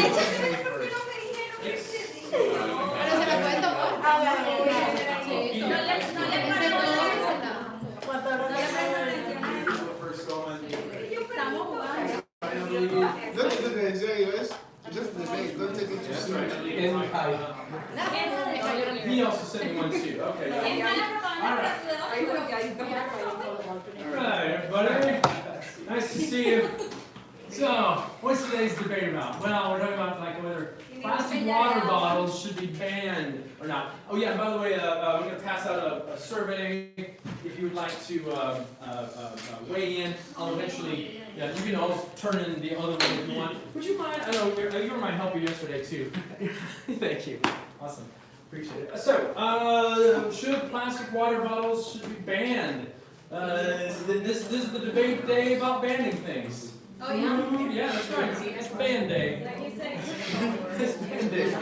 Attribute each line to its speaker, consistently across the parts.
Speaker 1: se la pueden tomar.
Speaker 2: Don't take it in serious. Just the face. Don't take it too seriously.
Speaker 3: He also sent me one too. Okay. Alright, everybody. Nice to see you. So, what's today's debate about? Well, we're talking about like whether plastic water bottles should be banned or not. Oh yeah, by the way, we're going to pass out a survey. If you would like to weigh in, I'll eventually, yeah, you can always turn in the other way if you want. Would you mind? I know you were my helper yesterday too. Thank you. Awesome. Appreciate it. So, should plastic water bottles should be banned? This is the debate day about banning things.
Speaker 1: Oh yeah?
Speaker 3: Yeah, that's right. It's ban day. It's ban day.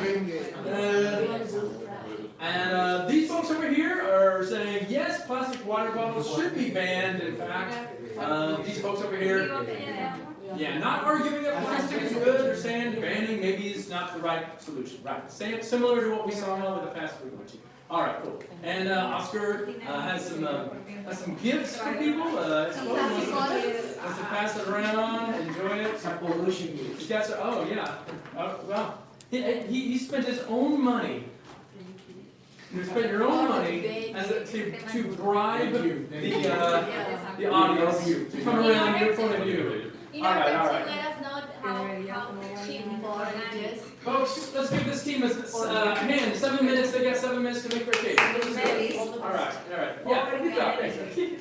Speaker 3: And these folks over here are saying yes, plastic water bottles should be banned. In fact, these folks over here, yeah, not arguing that plastic is good. They're saying banning maybe is not the right solution. Right. Similar to what we saw with the fast food one too. All right, cool. And Oscar has some gifts for people. Wants to pass it around, enjoy it. Some pollution gifts. Oh yeah. Well, he spent his own money. You spend your own money to bribe the audience to come around your point of view. All right.
Speaker 1: Let us know how cheap it is.
Speaker 3: Folks, let's give this team a hand. 7 minutes. They got 7 minutes to make their case. All right. Yeah, good job. Thanks. Okay.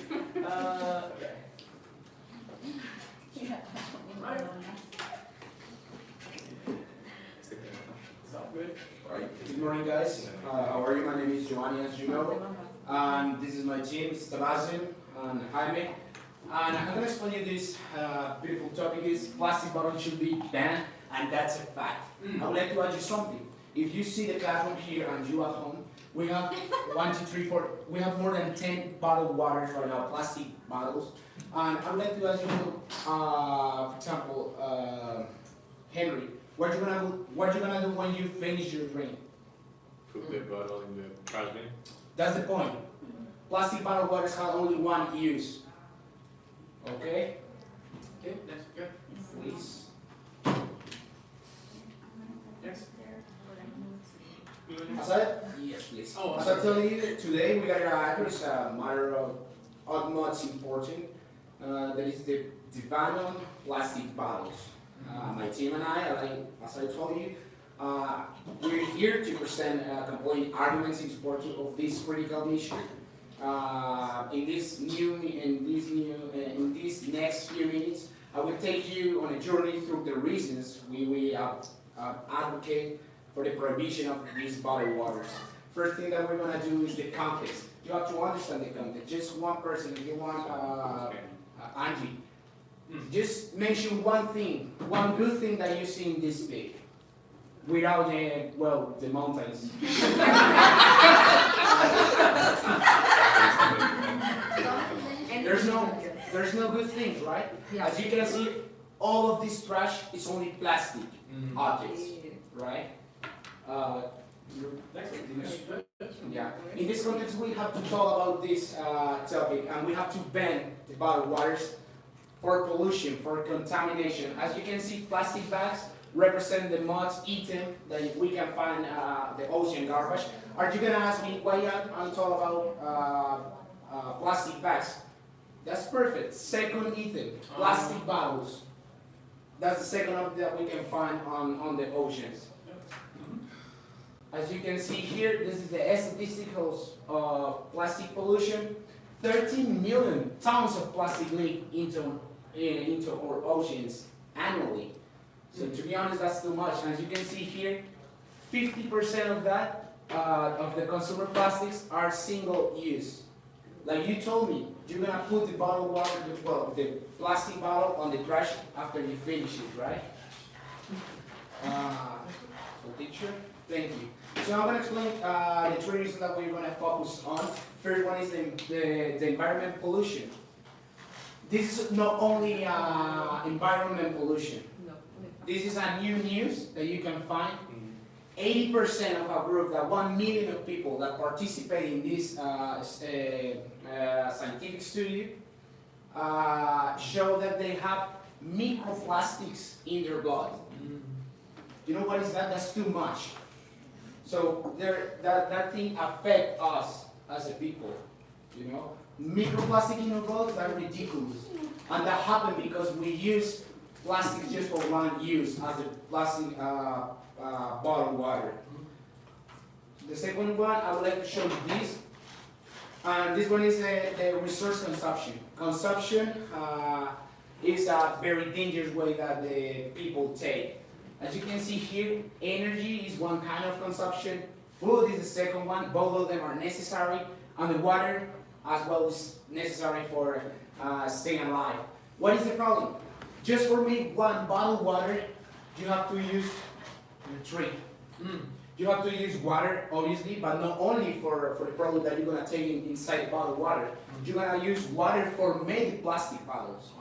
Speaker 3: Good.
Speaker 4: All right. Good morning, guys. How are you? My name is Giovanni, as you know. This is my team, Sebastian and Jaime. And I'm going to explain you this beautiful topic is plastic bottles should be banned, and that's a fact. I would like to ask you something. If you see the classroom here and you at home, we have 1, 2, 3, 4. We have more than 10 bottled waters right now, plastic bottles. And I would like to ask you, for example, Henry, what you gonna do when you finish your drink?
Speaker 5: Put the bottle in the trash bin.
Speaker 4: That's the point. Plastic bottled waters have only one use. Okay?
Speaker 3: Okay, that's good.
Speaker 4: Please.
Speaker 3: Next.
Speaker 4: Yes, please.
Speaker 3: Oh,
Speaker 4: As I tell you, today we got to address a matter of utmost important. That is the ban on plastic bottles. My team and I, as I told you, we're here to present compelling arguments in support of this critical issue. In these next few minutes, I will take you on a journey through the reasons we advocate for the prohibition of these bottled waters. First thing that we're going to do is the context. You have to understand the context. Just one person, if you want, Angie, just mention one thing, one good thing that you see in this pic, without the mountains. There's no good things, right? Yeah. As you can see, all of this trash is only plastic objects, right? Yeah. In this context, we have to talk about this topic, and we have to ban the bottled waters for pollution, for contamination. As you can see, plastic bags represent the most item that we can find the ocean garbage. Are you gonna ask me why I'm talking about plastic bags? That's perfect. Second item, plastic bottles. That's the second one that we can find on the oceans. As you can see here, this is the statistics of plastic pollution. 13 million tons of plastic leak into our oceans annually. So to be honest, that's too much. And as you can see here, 50% of that, of the consumer plastics are single use. Like you told me, you're gonna put the bottled water, the plastic bottle on the trash after you finish it, right? So teacher, thank you. So I'm gonna explain the three reasons that we're gonna focus on. First one is the environment pollution. This is not only environment pollution. This is a new news that you can find. 80% of a group, that 1 million of people that participate in this scientific study, show that they have microplastics in their blood. You know what is that? That's too much. So that thing affects us as a people. You know, microplastic in our blood, that's ridiculous. And that happened because we use plastic just for one use as a plastic bottled water. The second one, I would like to show you this. And this one is the resource consumption. Consumption is a very dangerous way that the people take. As you can see here, energy is one kind of consumption. Food is the second one. Both of them are necessary. And the water as well is necessary for staying alive. What is the problem? Just for me, one bottle of water, you have to use 3. You have to use water, obviously, but not only for the product that you're going to take inside the bottle of water. You're going to use water for many plastic bottles.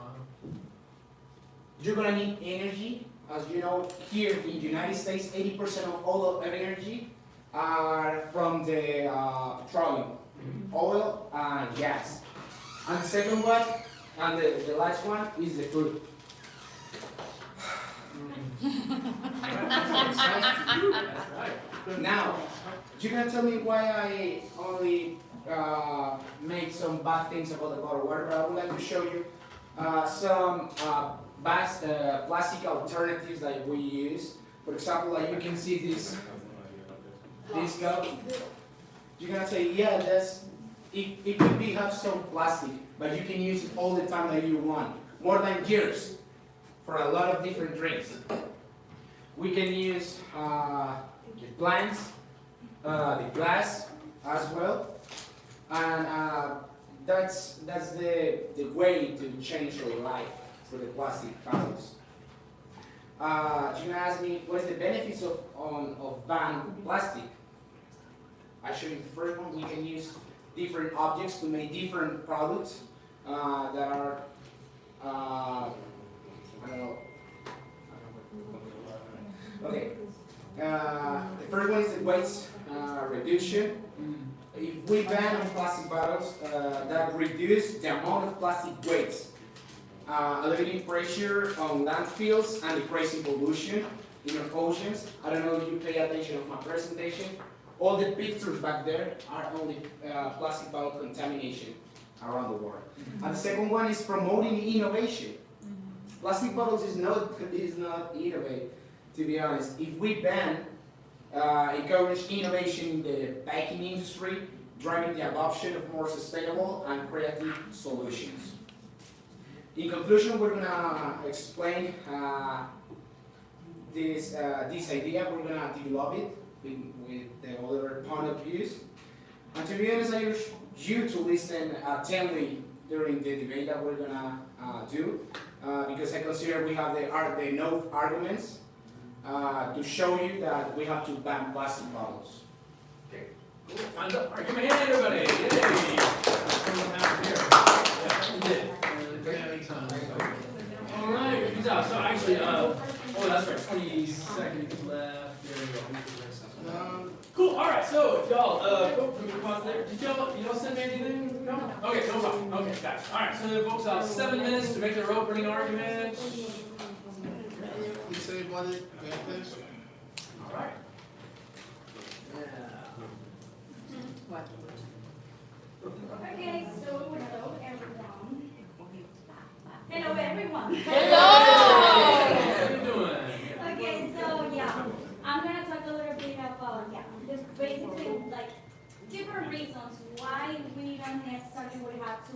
Speaker 4: You're going to need energy. As you know, here in the United States, 80% of all of energy are from the petroleum, oil, and gas. And the second one, and the last one, is the food. Now, you're going to tell me why I only make some bad things about the bottled water, but I would like to show you some plastic alternatives that we use. For example, like you can see this cup. You're going to say, yeah, it could be have some plastic, but you can use it all the time that you want. More than years for a lot of different drinks. We can use the plants, the glass as well, and that's the way to change your life for the plastic bottles. You're gonna ask me what is the benefits of ban plastic? I show you the first one. We can use different objects to make different products that are I don't know. Okay. The first one is the waste reduction. If we ban on plastic bottles, that reduce the amount of plastic waste, alleviating pressure on landfills and decreasing pollution in our oceans. I don't know if you pay attention to my presentation. All the pictures back there are only plastic bottle contamination around the world. And the second one is promoting innovation. Plastic bottles is not innovative, to be honest. If we ban, encourage innovation in the packing industry, driving the adoption of more sustainable and creative solutions. In conclusion, we're gonna explain this idea. We're gonna develop it with the other point of views. And to be honest, I urge you to listen attentively during the debate that we're gonna do, because I consider we have the no arguments to show you that we have to ban plastic bottles.
Speaker 3: Okay. Cool. Time's up. All right, give me a hand, everybody. Yay! All right, good job. So actually, oh, that's right, 20 seconds left. There we go. Cool. All right. So y'all, pause there. Did y'all send me anything? No. Okay. No problem. Okay, gotcha. All right. So folks have 7 minutes to make their opening argument.
Speaker 2: You say about it, this?
Speaker 3: All right.
Speaker 6: Okay, so hello everyone. Hello everyone.
Speaker 3: How you doing?
Speaker 6: Okay, so yeah, I'm gonna talk a little bit about just basically like different reasons why we don't necessarily would have to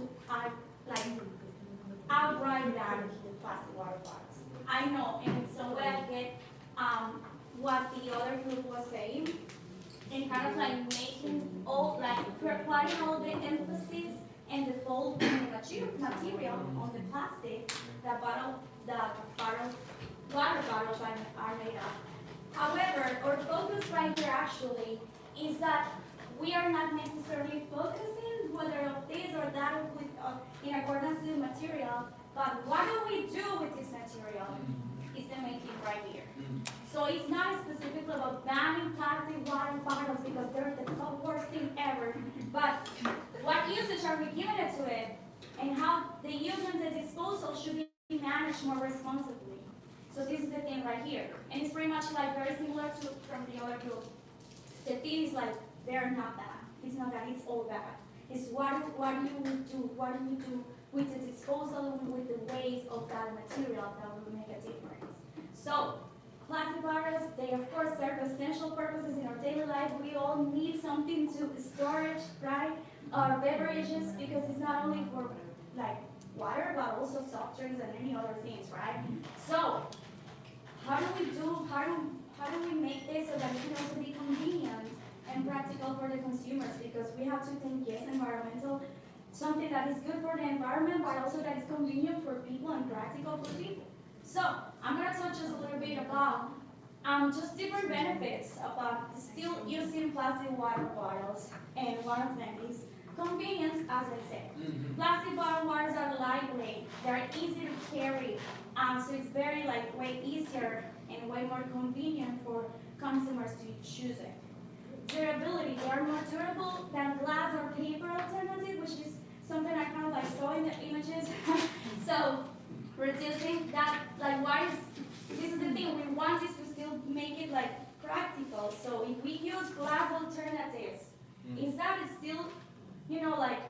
Speaker 6: outright ban plastic water bottles. I know, and so when I get what the other group was saying, and kind of like making all putting all the emphasis and the fold in the material on the plastic that water bottles are made of. However, our focus right here actually is that we are not necessarily focusing whether of this or that in accordance to the material, but what do we do with this material? Is system making right here. So it's not specifically about banning plastic water bottles because they're the worst thing ever. But what usage are we giving it to it, and how the use and the disposal should be managed more responsibly. So this is the thing right here, and it's pretty much like very similar to from the other group. The thing is like they're not that. It's not that it's all bad. It's what do you do with the disposal, with the waste of that material that will make a difference. So plastic bottles, they of course serve essential purposes in our daily life. We all need something to storage, right? Our beverages, because it's not only for like water, but also soft drinks and any other things, right? So how do we make this so that it can also be convenient and practical for the consumers? Because we have to think, yes, environmental, something that is good for the environment, but also that is convenient for people and practical for people. So I'm going to touch just a little bit about just different benefits about still using plastic water bottles, and one of them is convenience, as I said. Plastic bottle waters are lightweight, they're easy to carry, so it's very like way easier and way more convenient for consumers to choose it. Durability, they are more durable than glass or paper alternative, which is something I kind of like saw in the images. So reducing that, like this is the thing, we want this to still make it like practical. So if we use glass alternatives, is that still, you know, like,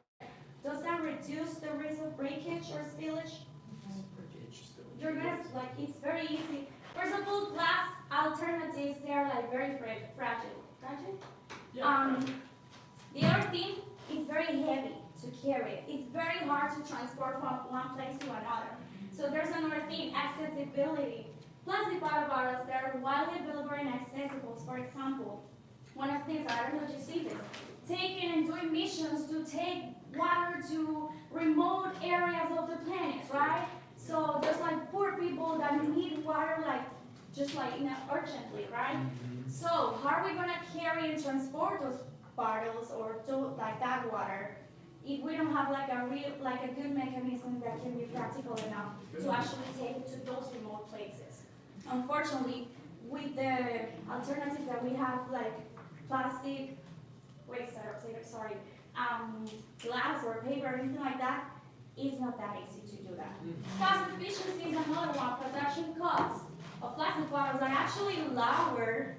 Speaker 6: does that reduce the risk of breakage or spillage? You're gonna, like, it's very easy. First of all, glass alternatives, they are like very fragile.
Speaker 3: Yeah.
Speaker 6: The other thing is very heavy to carry. It's very hard to transport from one place to another. So there's another thing, accessibility. Plastic water bottles, they are widely available and accessible. For example, one of the things, I don't know if you see this, taking and doing missions to take water to remote areas of the planet, right? So there's like poor people that need water like just like urgently, right? So how are we gonna carry and transport those bottles or do like that water if we don't have like a good mechanism that can be practical enough to actually take it to those remote places? Unfortunately, with the alternatives that we have, like plastic, glass or paper or anything like that, it's not that easy to do that. Cost efficiency is another one. Production costs of plastic bottles are actually lower,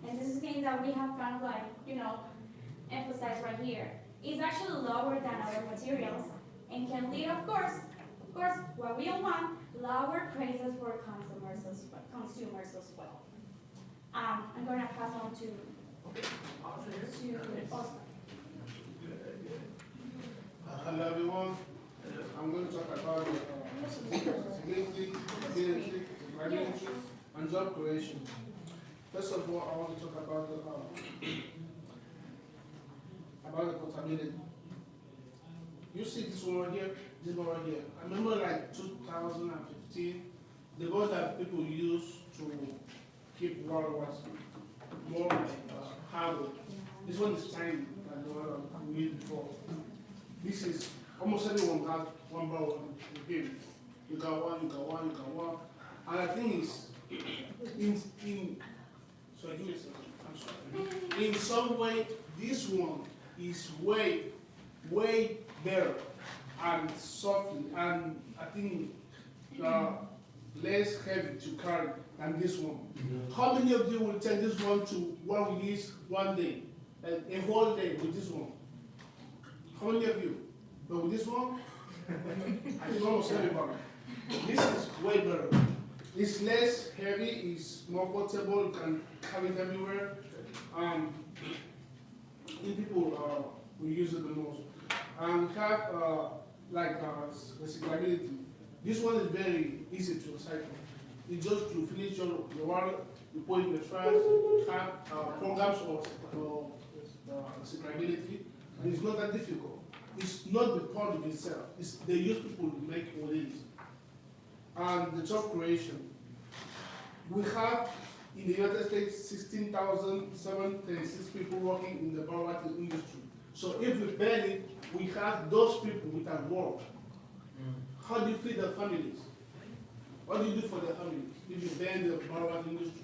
Speaker 6: and this is something that we have kind of like, you know, emphasized right here. It's actually lower than other materials and can lead, of course, what we all want, lower prices for consumers as well. I'm going to pass on to Oscar.
Speaker 2: Hello everyone. I'm going to talk about accessibility, reliability, and job creation. First of all, I want to talk about the portability. You see this one right here, this one right here. I remember like 2015, the boat that people use to keep water was more like hardwood. This one is tiny than the one that we used before. This is almost everyone has one barrel in him. You got one. And I think it's sorry, give me a second. I'm sorry. In some way, this one is way better and softly, and I think less heavy to carry than this one. How many of you will take this one to one release one day, a whole day with this one? How many of you? But with this one, I think almost everybody. This is way better. It's less heavy, it's more portable, you can carry it everywhere. People will use it the most. And we have recyclability. This one is very easy to recycle. It's just to finish your water, you put it in the trash, have programs of recyclability, and it's not that difficult. It's not the product itself, it's the use people make what it is. And the job creation. We have in the United States 16,736 people working in the bottle industry. So if we ban it, we have those people without work. How do you feed their families? What do you do for their families? if you ban the bottle industry.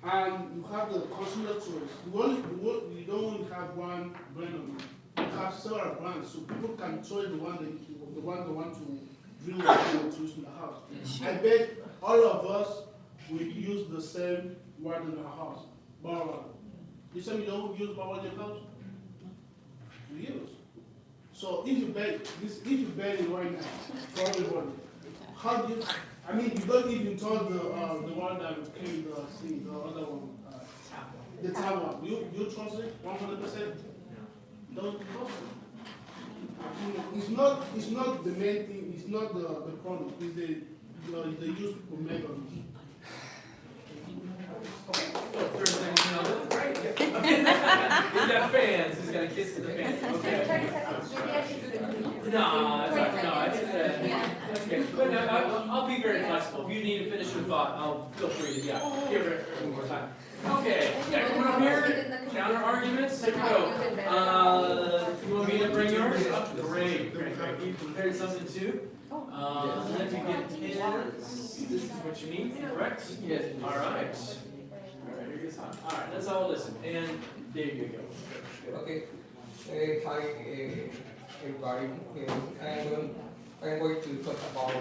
Speaker 2: And you have the consumer choice. You don't only have one brand of it. You have several brands, so people can choose the one they want to drink or to use in the house. I bet all of us will use the same water in our house, bottled water. You say you don't use bottled water in your house? We use. So if you ban it right now for everybody, how do you? I mean, you don't even talk the one that came the other one, the tap one. You trust it 100%? Don't trust it. It's not the main thing. It's not the product. It's the use people make of it.
Speaker 3: If there's anything else, great. He's got fans. He's got a kiss to the fans. Okay.
Speaker 1: 30 seconds, maybe I should do it.
Speaker 3: No, that's good. But no, I'll be very flexible. If you need to finish your thought, I'll feel free to, give it one more time. Okay, yeah, coming up here, counter arguments, here we go. You want me to bring yours up? Great. You prepared something too? Let me get his. This is what you need, correct? Yes. All right. All right, let's all listen. And there you go.
Speaker 7: Okay. Hi, everybody. I'm going to talk about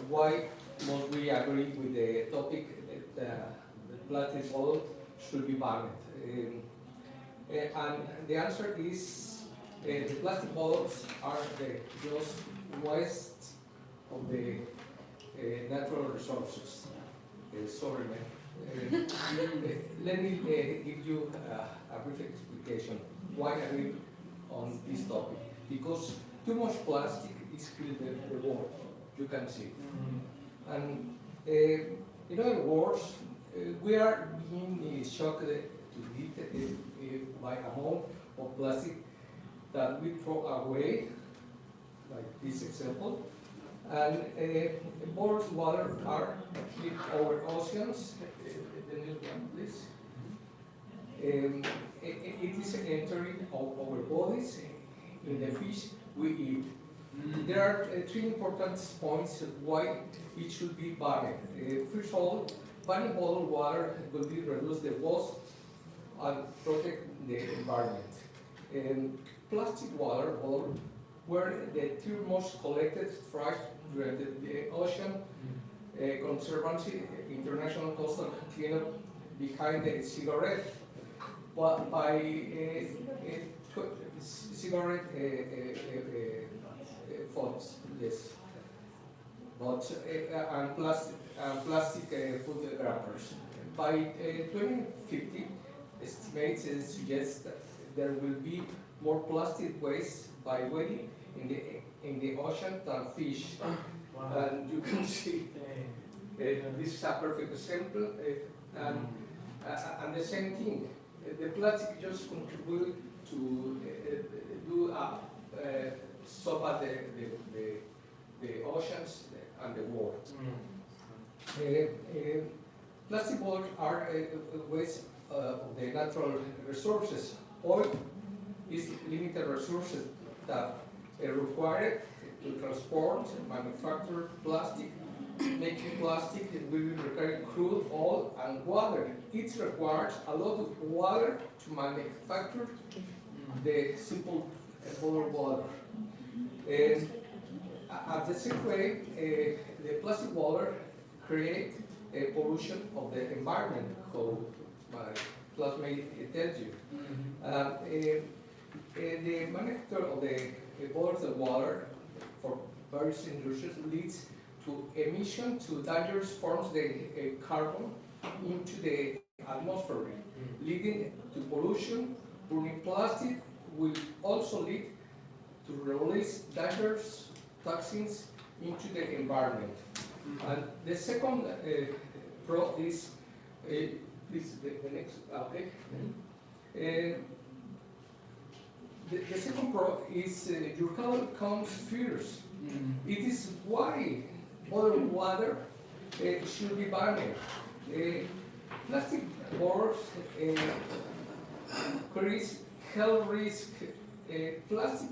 Speaker 7: why must we agree with the topic that the plastic bottle should be banned. And the answer is the plastic bottles are the just waste of the natural resources. Sorry, man. Let me give you a brief explication why I agree on this topic. Because too much plastic is killing the world, you can see. And in other words, we are being shocked to eat by amount of plastic that we throw away, like this example. And bottled water are in our oceans. The next one, please. It is entering our bodies in the fish we eat. There are three important points why it should be banned. First of all, banning bottled water will reduce the waste and protect the environment. Plastic water bottle were the two most collected trash during the ocean conservancy international coastal cleanup behind the cigarette. But by cigarette phones, yes. But and plastic food wrappers. By 2050, estimates suggest that there will be more plastic waste by weight in the ocean than fish.
Speaker 3: Wow.
Speaker 7: And you can see this is a perfect example. And the same thing, the plastic just contribute to do stop at the oceans and the world. Plastic bottles are a waste of the natural resources. Oil is limited resources that are required to transport, manufacture plastic. Making plastic will require crude oil and water. It requires a lot of water to manufacture the simple bottled water. At the same way, the plastic water create a pollution of the environment, how my classmate tells you. The manufacture of the bottled water for various industries leads to emission to dangerous forms of carbon into the atmosphere, leading to pollution. Burning plastic will also lead to release dangerous toxins into the environment. And the second pro is, please, the next, okay. The second pro is your color comes first. It is why bottled water should be banned. Plastic bottles carries health risk. Plastic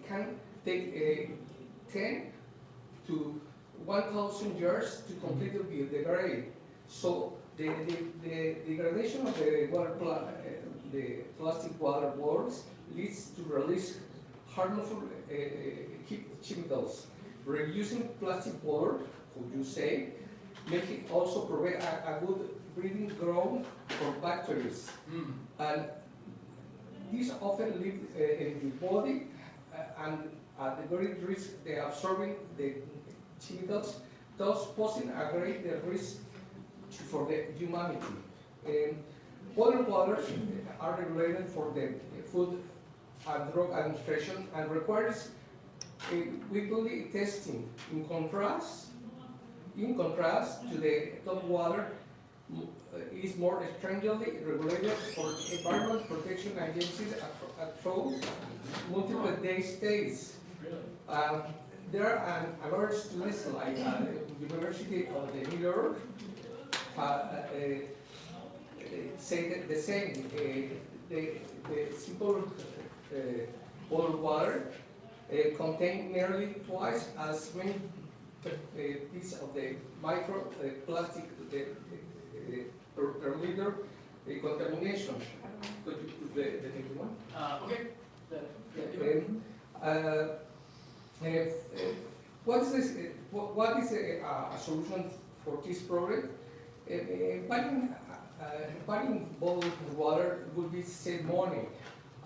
Speaker 7: can take 10 to 1,000 years to completely degrade. So the degradation of the plastic water bottles leads to release harmful chemicals. Reusing plastic bottle, would you say, make it also provide a good breeding ground for bacteria. And these often live in the body and at the very risk they absorbing the chemicals, thus posing a greater risk for the humanity. Bottled waters are regulated for the Food and Drug Administration and requires weekly testing. In contrast to the top water is more stringently regulated for Environment Protection Agencies through multiple day stays. There are other students like University of New York say the same. The simple bottled water contain nearly twice as many pieces of the microplastic per liter contamination. Could you put the next one?
Speaker 3: Okay.
Speaker 7: What is this? What is a solution for this problem? Buying bottled water would be save money,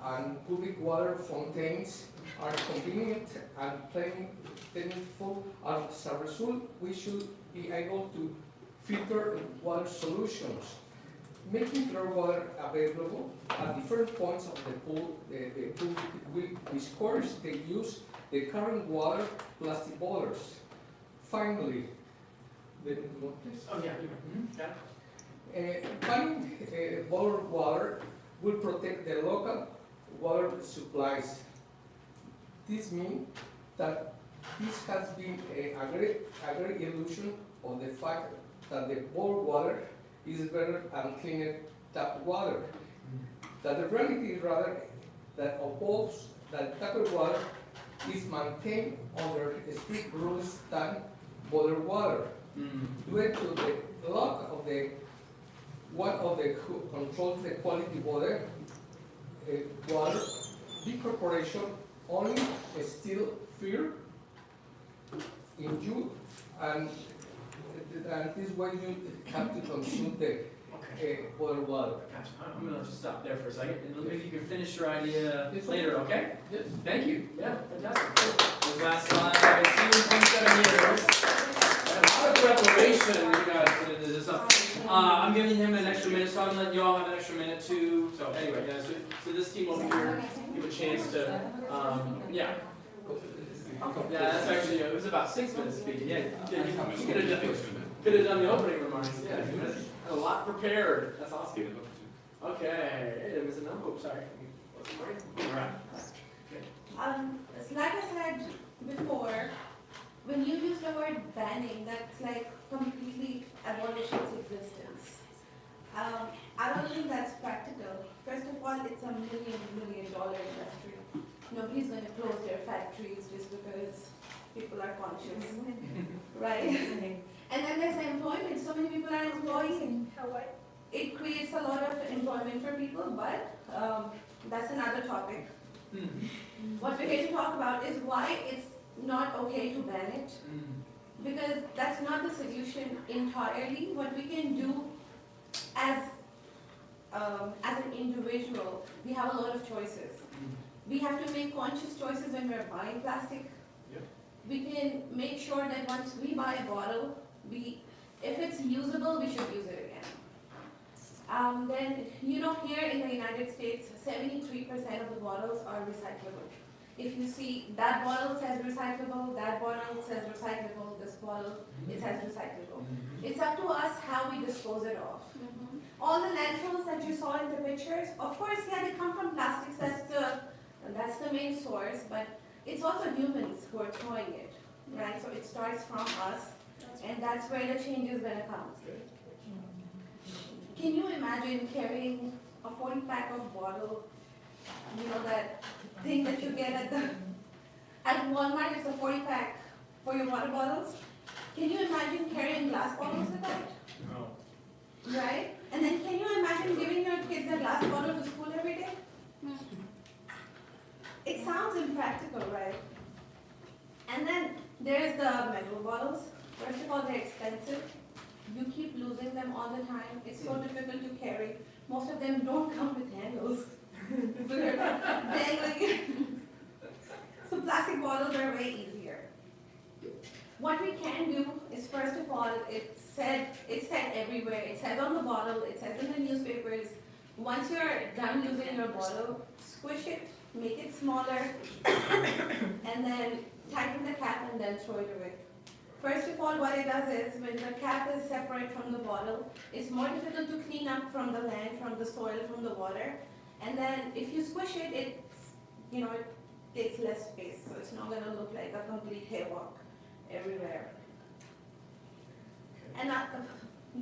Speaker 7: and public water fountains are convenient and plentiful. As a result, we should be able to filter water solutions, making pure water available at different points of the pool. The public will discourage the use the current water plastic bottles. Finally,
Speaker 3: Oh yeah. Got it.
Speaker 7: Buying bottled water will protect the local water supplies. This means that this has been a great illusion of the fact that the bottled water is better and cleaner tap water. That the reality is rather that oppose that tap water is maintained under strict rules than bottled water. Due to the lack of the one of the who controls the quality water, big corporation only still fear in you, and this way you have to consume the bottled water.
Speaker 3: Gotcha. I'm gonna just stop there for a second, and maybe you can finish your idea
Speaker 7: Yes, sir.
Speaker 3: later, okay?
Speaker 7: Yes.
Speaker 3: Thank you. Yeah, fantastic. Those last slides, 2.7 years. A lot of preparation you guys put into this stuff. I'm giving him an extra minute, so I'm letting you all have an extra minute too. So anyway, yeah, so this team over here, give a chance to, yeah. Yeah, that's actually, it was about 6 minutes speaking, yeah. You could have done the opening remarks, yeah. You had a lot prepared, that's awesome. Okay, hey, there was another, oh, sorry. All right.
Speaker 1: Like I said before, when you use the word banning, that's like completely abolishes existence. I don't think that's practical. First of all, it's a million dollar industry. Nobody's going to close their factories just because people are conscious, right? And then there's employment. So many people are employed. It creates a lot of employment for people, but that's another topic. What we're here to talk about is why it's not okay to ban it, because that's not the solution entirely. What we can do as an individual, we have a lot of choices. We have to make conscious choices when we're buying plastic. We can make sure that once we buy a bottle, if it's usable, we should use it again. Then, here in the United States, 73% of the bottles are recyclable. If you see that bottle says recyclable, that bottle says recyclable, this bottle, it says recyclable. It's up to us how we dispose it off. All the landfills that you saw in the pictures, of course, yeah, they come from plastics, that's the main source, but it's also humans who are throwing it, right? So it starts from us, and that's where the change is going to come. Can you imagine carrying a 40-pack of bottle, that thing that you get at Walmart, it's a 40-pack for your water bottles? Can you imagine carrying glass bottles with that?
Speaker 3: No.
Speaker 1: Right? And then can you imagine giving your kids a glass bottle to school every day? It sounds impractical, right? And then there's the metal bottles. First of all, they're expensive. You keep losing them all the time. It's so difficult to carry. Most of them don't come with handles. So they're dangling. So plastic bottles are way easier. What we can do is, first of all, it's said everywhere. It says on the bottle, it says in the newspapers, once you're done using your bottle, squish it, make it smaller, and then tighten the cap and then throw it away. First of all, what it does is, when the cap is separate from the bottle, it's more difficult to clean up from the land, from the soil, from the water. And then if you squish it, it takes less space, so it's not going to look like a complete haywalk everywhere. And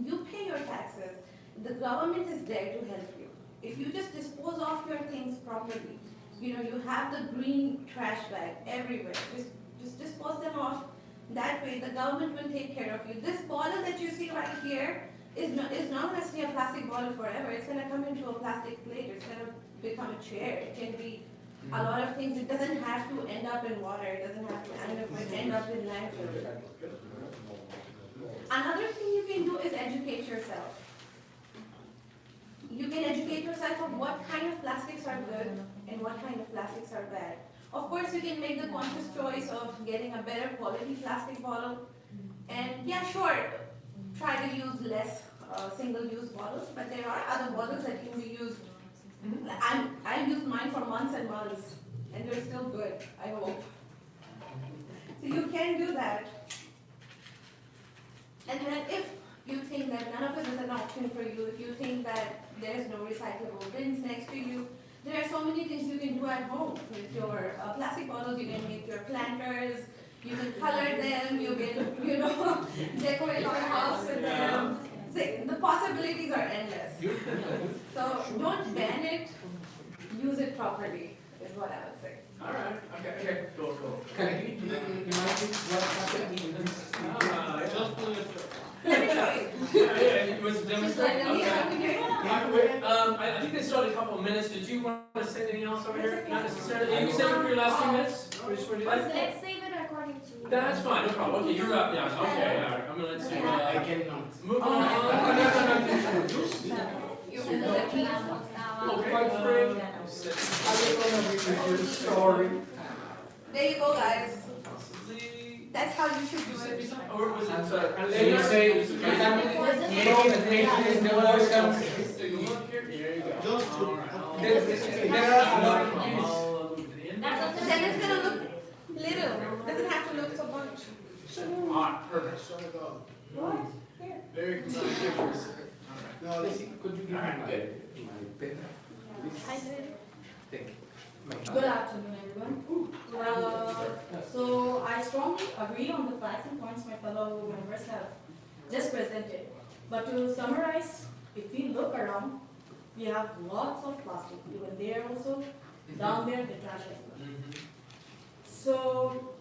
Speaker 1: you pay your taxes. The government is there to help you. If you just dispose of your things properly, you have the green trash bag everywhere. Just dispose them off. That way, the government will take care of you. This bottle that you see right here is not going to stay a plastic bottle forever. It's going to come into a plastic plate. It's going to become a chair. It can be a lot of things. It doesn't have to end up in water. It doesn't have to end up in landfill. Another thing you can do is educate yourself. You can educate yourself on what kind of plastics are good and what kind of plastics are bad. Of course, you can make the conscious choice of getting a better quality plastic bottle. And yeah, sure, try to use less single-use bottles, but there are other bottles that can be used. I've used mine for months and months, and they're still good, I hope. So you can do that. And then if you think that none of it is an option for you, if you think that there's no recyclable bins next to you, there are so many things you can do at home. With your plastic bottles, you can make your planters, you can color them, you can, decorate your house with them. So the possibilities are endless. So don't ban it, use it properly, is what I would say.
Speaker 3: All right. Okay. Cool.
Speaker 7: Can you imagine what happened in this?
Speaker 2: Just do it.
Speaker 1: Let me show you.
Speaker 3: Yeah, you want to demonstrate?
Speaker 1: Just like
Speaker 3: Okay. I think they still had a couple of minutes. Did you want to say anything else over here? Not necessarily. You said it for your last 2 minutes?
Speaker 6: Let's save it according to.
Speaker 3: That's fine, no problem. Okay, you're up, yeah. Okay, all right. I'm gonna let you,
Speaker 4: I cannot.
Speaker 3: move on.
Speaker 7: My friend, I'm gonna read you a story.
Speaker 1: There you go, guys. That's how you should do it.
Speaker 3: Or was it,
Speaker 7: And you say, you can make the welcome.
Speaker 3: Take a look here. There you go.
Speaker 2: Just to.
Speaker 3: All right.
Speaker 7: There are a lot of things.
Speaker 3: I'll move to the end.
Speaker 1: Then it's gonna look little. Doesn't have to look so much.
Speaker 3: Ah, perfect.
Speaker 1: What?
Speaker 3: Very concise pictures.
Speaker 2: No, this
Speaker 7: Could you give me
Speaker 3: Alright,
Speaker 7: my
Speaker 3: good.
Speaker 7: pen?
Speaker 6: I did.
Speaker 7: Thank you.
Speaker 8: Good afternoon, everyone. So I strongly agree on the facts and points my fellow members have just presented. But to summarize, if we look around, we have lots of plastic, even there also, down there, the trash as well. So,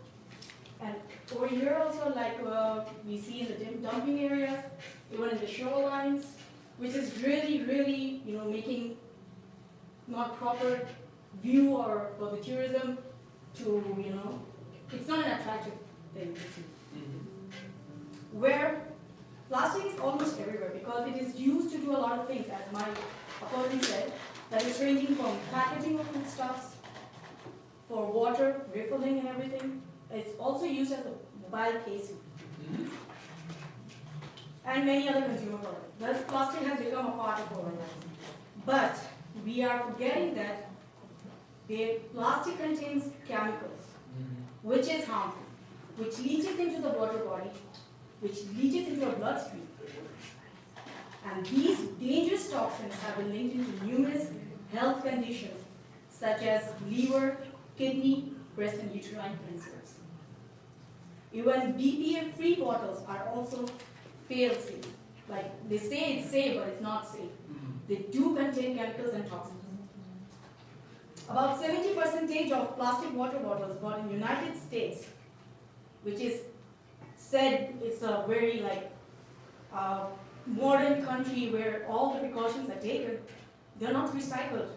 Speaker 8: and over here also, like we see in the dumping areas, even in the shorelines, which is really, making not proper view or for the tourism to, it's not an attractive thing to see. Where plastic is almost everywhere because it is used to do a lot of things, as my opponent said, that is ranging from packaging of foodstuffs, for water, refilling and everything. It's also used as a mobile casing. And many other consumer products. Thus, plastic has become a part of our life. But we are forgetting that the plastic contains chemicals, which is harmful, which leaches into the water body, which leaches into our bloodstream. And these dangerous toxins have been linked into numerous health conditions, such as liver, kidney, breast, and uterine cancers. Even BPA-free bottles are also fail-safe. Like, they say it's safe, but it's not safe. They do contain chemicals and toxins. About 70% of plastic water bottles bought in the United States, which is said it's a very modern country where all the precautions are taken, they're not recycled,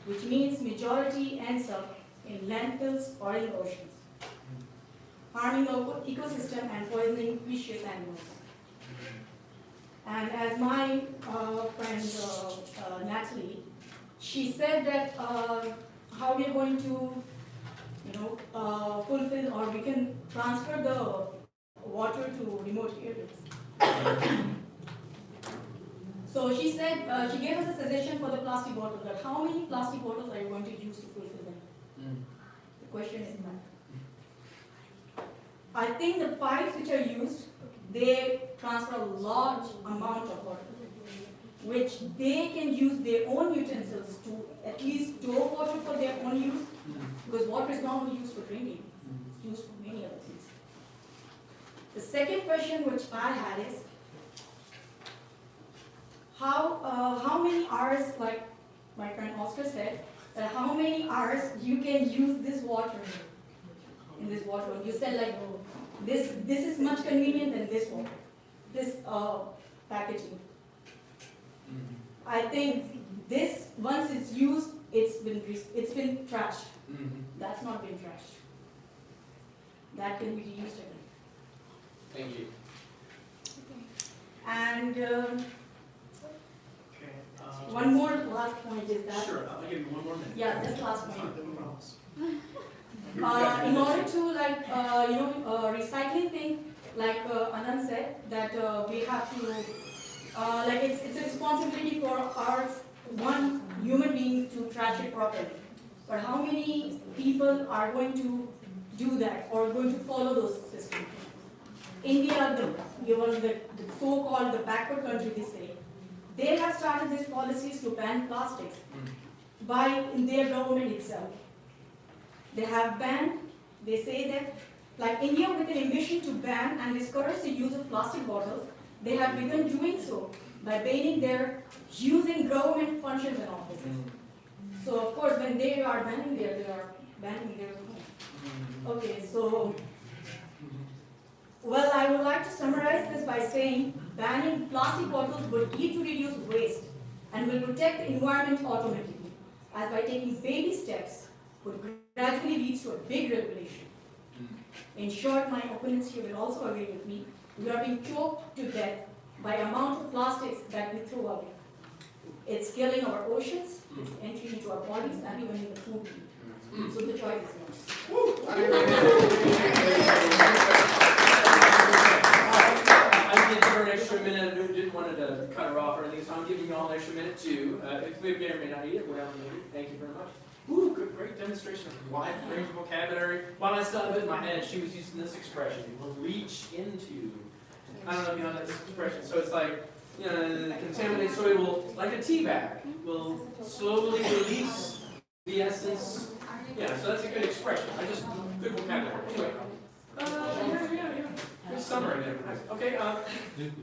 Speaker 8: which means majority ends up in landfills or in oceans, harming the ecosystem and poisoning precious animals. And as my friend Natalie, she said that how we're going to, fulfill or we can transfer the water to remote areas. So she said, she gave us a suggestion for the plastic bottle, that how many plastic bottles are you going to use to fulfill them? The question is that. I think the pipes which are used, they transfer a large amount of water, which they can use their own utensils to at least store water for their own use, because water is not only used for drinking, it's used for many other things. The second question which I had is, how many hours, like my friend Oscar said, how many hours you can use this water in this water? You said like, this is much convenient than this water, this packaging. I think this, once it's used, it's been trashed. That's not been trashed. That can be reused again.
Speaker 4: Thank you.
Speaker 8: And
Speaker 3: Okay.
Speaker 8: one more last point is that.
Speaker 3: Sure, I'll give you one more minute.
Speaker 8: Yeah, this last point. In order to recycling thing, like Anand said, that we have to, it's a responsibility for one human being to trash it properly. But how many people are going to do that or going to follow those systems? India, the so-called the backward country, they say, they have started these policies to ban plastics in their government itself. They have banned, they say that, like India with an ambition to ban and discourage the use of plastic bottles, they have begun doing so by banning their use in government functions and offices. So of course, when they are banning there, they are banning their own. Okay, so, well, I would like to summarize this by saying banning plastic bottles would lead to reduce waste and will protect the environment automatically, as by taking baby steps would gradually lead to a big regulation. In short, my opponents here will also agree with me. We are being choked to death by amount of plastics that we throw away. It's killing our oceans, it's entering into our bodies, and even in the food we eat. So the choice is yours.
Speaker 3: I did her an extra minute, I didn't want to cut her off or anything, so I'm giving you all an extra minute too. If we may or may not need it, whatever maybe. Thank you very much. Ooh, good, great demonstration of wide range of vocabulary. While I still have it in my head, she was using this expression, will leach into. I don't know if you know that expression. So it's like, the contaminated soil will, like a tea bag, will slowly release the essence. Yeah, so that's a good expression. Good vocabulary. Anyway. Yeah. Good summary there. Okay, I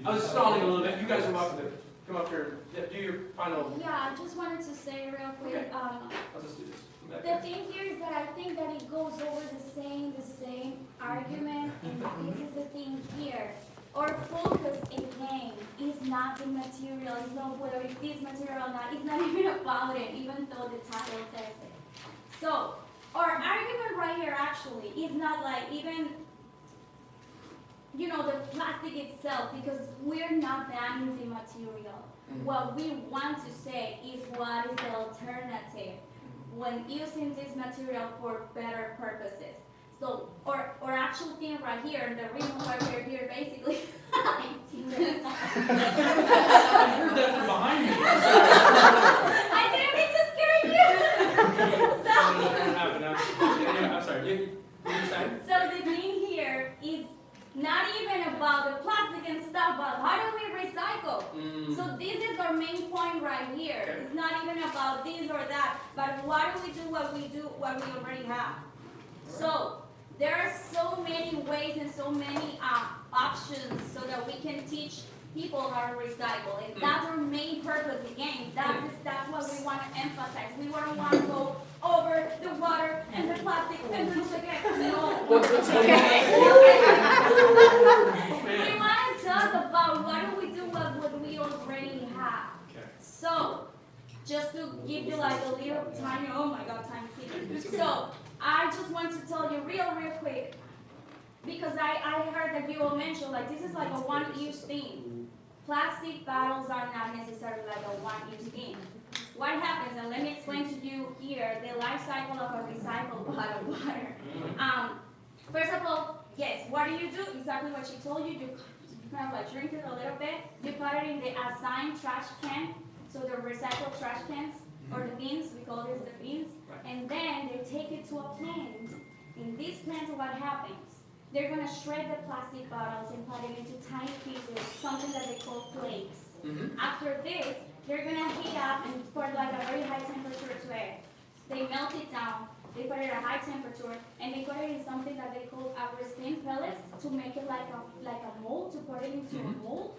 Speaker 3: was stalling a little bit. You guys are welcome to come up here and do your final.
Speaker 6: Yeah, I just wanted to say real quick.
Speaker 3: Okay. I'll just do this.
Speaker 6: The thing here is that I think that it goes over the same argument, and this is the thing here. Our focus again is not the material, it's not whether it's this material or not, it's not even about it, even though the title says it. So, our argument right here actually is not like even, the plastic itself, because we're not banning the material. What we want to say is what is the alternative when using this material for better purposes. So, our actual thing right here, and the reason why we're here basically,
Speaker 3: I heard that from behind me.
Speaker 6: I didn't mean to scare you.
Speaker 3: I'm sorry.
Speaker 6: So the thing here is not even about the plastic and stuff, but how do we recycle? So this is our main point right here.
Speaker 3: Okay.
Speaker 6: It's not even about this or that, but why do what we already have? So there are so many ways and so many options so that we can teach people how to recycle. And that's our main purpose again. That's what we want to emphasize. We don't want to go over the water and the plastic and do it again. No. We want to talk about what do we do with what we already have.
Speaker 3: Okay.
Speaker 6: So, just to give you like a little tiny, oh my god, tiny thing. So, I just want to tell you real quick, because I heard that you all mentioned, like, this is like a one-use thing. Plastic bottles are not necessarily like a one-use thing. What happens, and let me explain to you here, the life cycle of a recycled bottle of water. First of all, yes, what do? Exactly what she told you. You kind of like drink it a little bit. You put it in the assigned trash can, so the recycled trash cans, or the bins, we call this the bins. And then they take it to a plant. In this plant, what happens? They're going to shred the plastic bottles and put it into tiny pieces, something that they call flakes. After this, they're going to heat up and put like a very high temperature to it. They melt it down, they put it at a high temperature, and they put it in something that they call resin pellets to make it like a mold, to put it into a mold.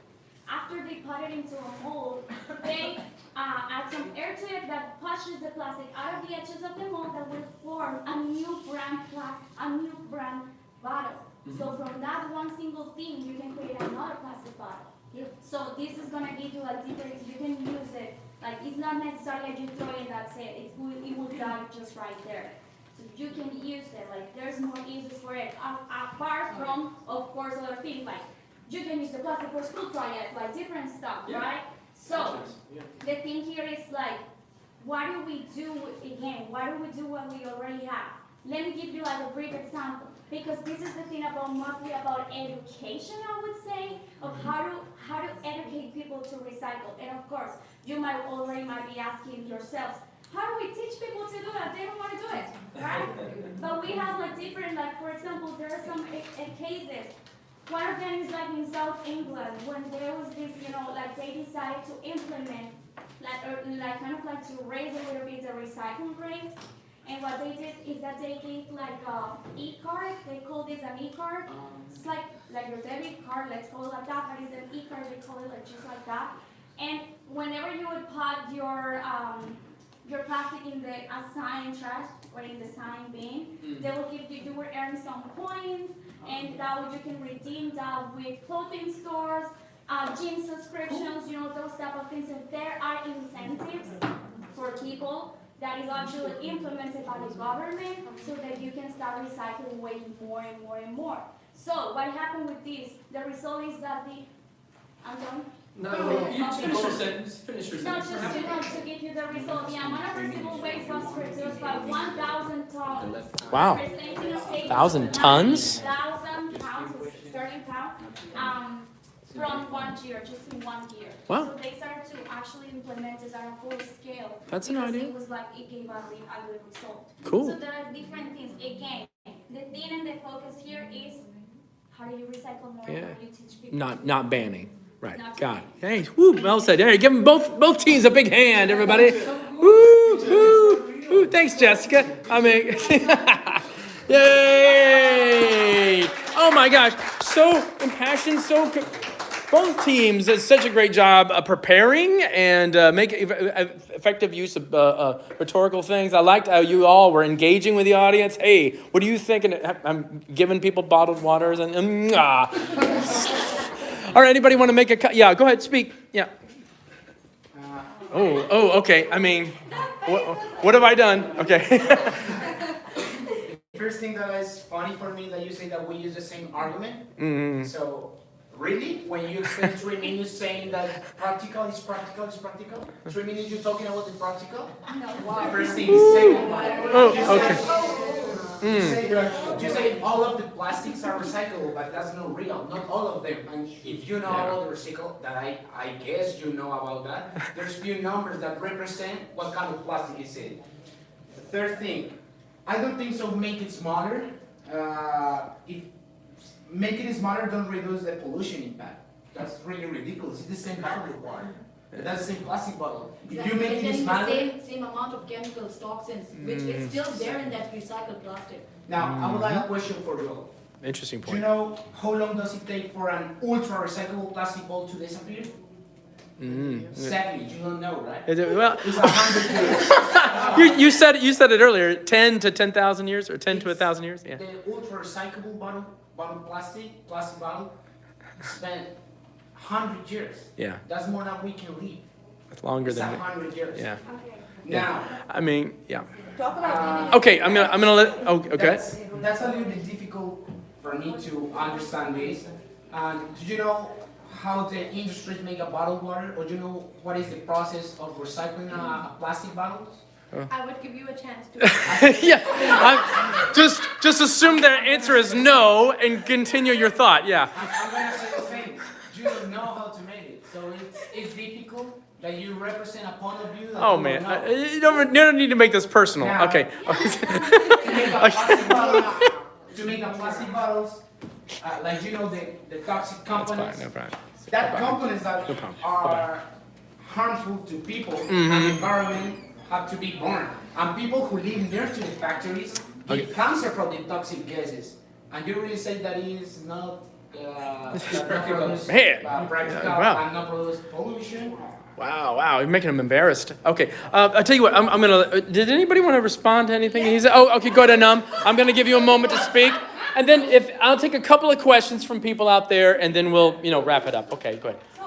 Speaker 6: After they put it into a mold, they add some air to it that pushes the plastic out of the edges of the mold that will form a new brand bottle. So from that one single thing, you can create another plastic bottle. So this is gonna give you a different, you can use it, like it's not necessarily like you throw it and that's it. It will die just right there. So you can use it, like there's more uses for it. Apart from, of course, other things, like you can use the plastic for school projects, like different stuff, right? So the thing here is like, what do we do again? Why do we do what we already have? Let me give you like a brief example, because this is the thing about mostly about education, I would say, of how to educate people to recycle. And of course, you might be asking yourselves, how do we teach people to do that? They don't want to do it, right? But we have like different, like for example, there are some cases. One of them is like in South England, when there was this, like they decided to implement, like kind of like to raise a little bit the recycling rate. And what they did is that they gave like a e-card. They call this an e-card. It's like your debit card, let's call it like that, but it's an e-card, they call it like just like that. And whenever you would put your plastic in the assigned trash or in the assigned bin, they will give you will earn some coins, and that way you can redeem that with clothing stores, gym subscriptions, those type of things. And there are incentives for people that is actually implemented by the government so that you can start recycling way more and more and more. So what happened with this? The result is that I'm done?
Speaker 3: No, you finish your sentence.
Speaker 6: No, just to give you the result. The amount of residual waste was reduced by 1,000 tons.
Speaker 9: Wow. 1,000 tons?
Speaker 6: 1,000 pounds, sterling pound, from 1 year, just in 1 year.
Speaker 9: Wow.
Speaker 6: So they started to actually implement this on a full scale.
Speaker 9: That's an idea.
Speaker 6: It was like, it gave a good result.
Speaker 9: Cool.
Speaker 6: So there are different things. Again, the thing and the focus here is how do you recycle more?
Speaker 9: Yeah.
Speaker 6: How do you teach people?
Speaker 9: Not banning. Right. Got it. Hey, woo, well said. Hey, give them both teams a big hand, everybody. Woo, woo, woo. Thanks, Jessica. Yay! Oh my gosh, so impassioned, both teams did such a great job preparing and making effective use of rhetorical things. I liked how you all were engaging with the audience. Hey, what do you think? And I'm giving people bottled waters and All right, anybody want to make a yeah, go ahead, speak. Yeah. Okay. I mean, what have I done? Okay.
Speaker 4: The first thing that is funny for me that you say that we use the same argument. So, really? When you spend 3 minutes saying that practical is practical is practical? 3 minutes you're talking about the practical? Wow. The first thing, second.
Speaker 9: Okay.
Speaker 4: You say all of the plastics are recyclable, but that's not real. Not all of them. And if you know about the recycle, that I guess you know about that, there's few numbers that represent what kind of plastic is it. The third thing, I don't think so. Make it smaller. If making it smaller don't reduce the pollution impact. That's really ridiculous. It's the same bottle of water. That's the same plastic bottle. If you make it smaller,
Speaker 10: the same amount of chemicals, toxins, which is still there in that recycled plastic.
Speaker 4: Now, I would like a question for you.
Speaker 9: Interesting
Speaker 4: Do
Speaker 9: point.
Speaker 4: you know how long does it take for an ultra recyclable plastic bottle to disappear? Exactly, you don't know, right?
Speaker 9: Well,
Speaker 4: It's 100 years.
Speaker 9: you said it earlier. 10 to 10,000 years, or 10 to 1,000 years. Yeah.
Speaker 4: The ultra recyclable bottle bottle of plastic bottle, spent 100 years.
Speaker 9: Yeah,
Speaker 4: That's more than we can live.
Speaker 9: it's longer
Speaker 4: It's
Speaker 9: than,
Speaker 4: 100 years.
Speaker 9: yeah.
Speaker 6: Okay.
Speaker 4: Now,
Speaker 9: I mean, yeah.
Speaker 1: Talk about leaving.
Speaker 9: Okay, I'm gonna let, oh, okay.
Speaker 4: that's a little bit difficult for me to understand this. Do you know how the industries make a bottled water, or do you know what is the process of recycling a plastic bottle?
Speaker 1: I would give you a chance to.
Speaker 9: Yeah, just assume the answer is no and continue your thought, yeah.
Speaker 4: I'm gonna say the same. You don't know how to make it, so it's difficult that you represent a point of view that
Speaker 9: Oh,
Speaker 4: you
Speaker 9: man,
Speaker 4: don't know.
Speaker 9: you don't need to make this personal,
Speaker 4: Now-
Speaker 9: okay.
Speaker 4: To make a plastic bottles, like you know the toxic
Speaker 9: That's
Speaker 4: components.
Speaker 9: fine, no problem.
Speaker 4: That components that
Speaker 9: No problem.
Speaker 4: are harmful to people
Speaker 9: Mm-hmm.
Speaker 4: and the environment have to be burned. And people who live near to the factories
Speaker 9: Okay.
Speaker 4: get cancer from the toxic gases. And you really say that is not practical,
Speaker 9: Man.
Speaker 4: practical
Speaker 9: Yeah, wow.
Speaker 4: and not produce pollution?
Speaker 9: Wow, you're making him embarrassed. Okay, I'll tell you what, I'm gonna, did anybody want to respond to anything? Oh, okay, go ahead, I'm gonna give you a moment to speak. And then I'll take a couple of questions from people out there and then we'll, wrap it up. Okay, go ahead.
Speaker 1: So,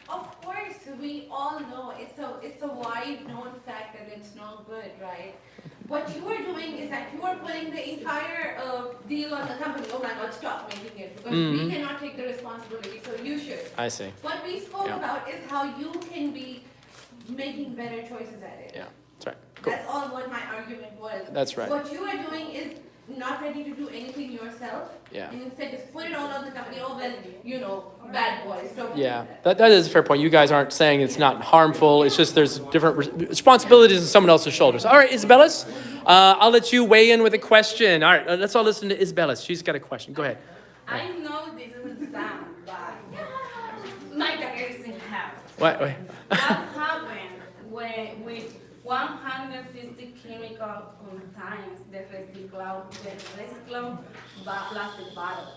Speaker 1: of course, we all know it's a wide known fact that it's not good, right? What you are doing is that you are putting the entire deal on the company. Oh my God, stop making it because we cannot take the responsibility. So you should.
Speaker 9: I see,
Speaker 1: What we spoke
Speaker 9: Yeah.
Speaker 1: about is how you can be making better choices at it.
Speaker 9: yeah, that's right, cool.
Speaker 1: That's all what my argument was.
Speaker 9: That's right.
Speaker 1: What you are doing is not ready to do anything yourself.
Speaker 9: Yeah.
Speaker 1: And instead just put it all on the company. Oh, well, bad boys. Don't do
Speaker 9: Yeah,
Speaker 1: that.
Speaker 9: that is a fair point. You guys aren't saying it's not harmful, it's just there's different responsibilities on someone else's shoulders. All right, Isabella's, I'll let you weigh in with a question. All right, let's all listen to Isabella's. She's got a question, go ahead.
Speaker 6: I know this is sound, but my career is in half.
Speaker 9: What?
Speaker 6: What happened when with 150 chemical contains the recycled plastic bottle?